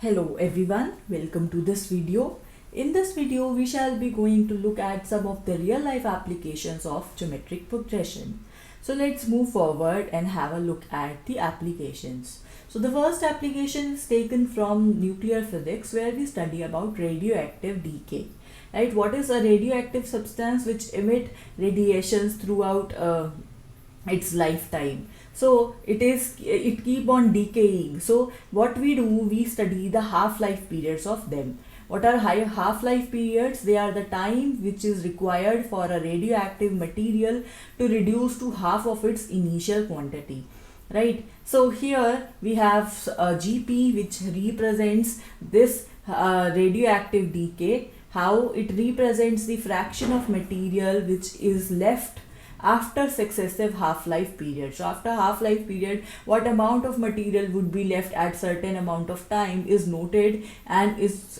Hello everyone, welcome to this video. In this video, we shall be going to look at some of the real life applications of geometric progression. So let's move forward and have a look at the applications. So the first application is taken from nuclear physics, where we study about radioactive decay. Right? What is a radioactive substance which emit radiations throughout its lifetime? So it keep on decaying. So what we do, we study the half-life periods of them. What are half-life periods? They are the time which is required for a radioactive material to reduce to half of its initial quantity. Right? So here we have a GP which represents this radioactive decay, how it represents the fraction of material which is left after successive half-life period. So after half-life period, what amount of material would be left at certain amount of time is noted and is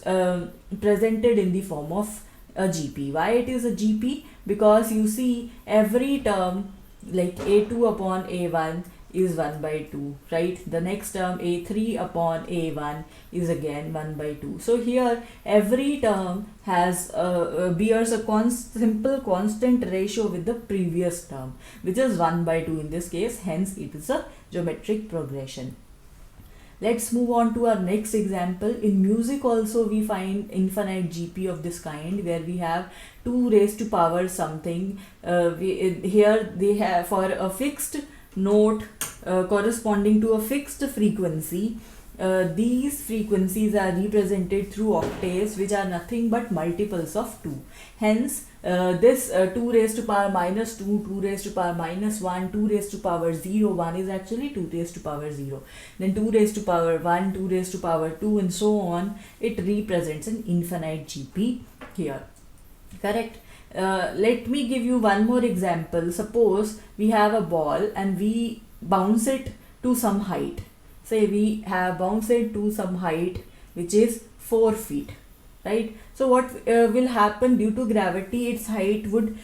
presented in the form of a GP. Why it is a GP? Because you see every term like A2 upon A1 is 1 by 2, right? The next term A3 upon A1 is again 1 by 2. So here every term has bears a simple constant ratio with the previous term, which is 1 by 2 in this case. Hence it is a geometric progression. Let's move on to our next example. In music also we find infinite GP of this kind, where we have 2 raised to power something. Here they have for a fixed note corresponding to a fixed frequency. These frequencies are represented through octaves, which are nothing but multiples of 2. Hence this 2 raised to power minus 2, 2 raised to power minus 1, 2 raised to power 0, 1 is actually 2 raised to power 0. Then 2 raised to power 1, 2 raised to power 2 and so on. It represents an infinite GP here. Correct? Let me give you one more example. Suppose we have a ball and we bounce it to some height. Say we have bounced it to some height which is 4 feet. Right? So what will happen due to gravity? Its height would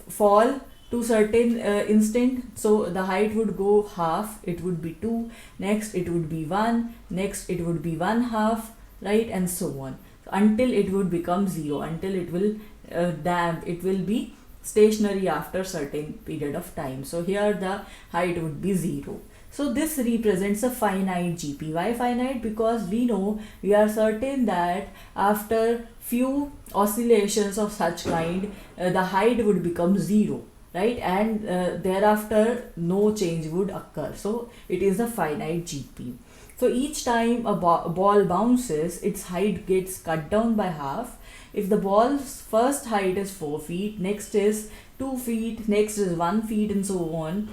fall to certain instant. So the height would go half. It would be 2. Next it would be 1. Next it would be 1 half. Right? And so on. Until it would become 0. Until it will it will be stationary after certain period of time. So here the height would be 0. So this represents a finite GP. Why finite? Because we know, we are certain that after few oscillations of such kind, the height would become 0. Right? And thereafter no change would occur. So it is a finite GP. So each time a ball bounces, its height gets cut down by half. If the ball's first height is 4 feet, next is 2 feet, next is 1 feet and so on,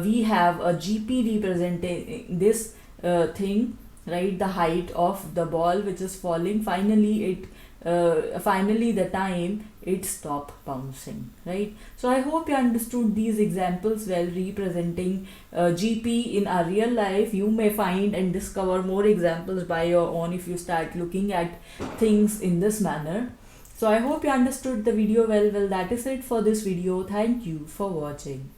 we have a GP representing this thing, right? The height of the ball which is falling. Finally the time it stop bouncing, right? So I hope you understood these examples well, representing GP in our real life. You may find and discover more examples by your own if you start looking at things in this manner. So I hope you understood the video well. That is it for this video. Thank you for watching.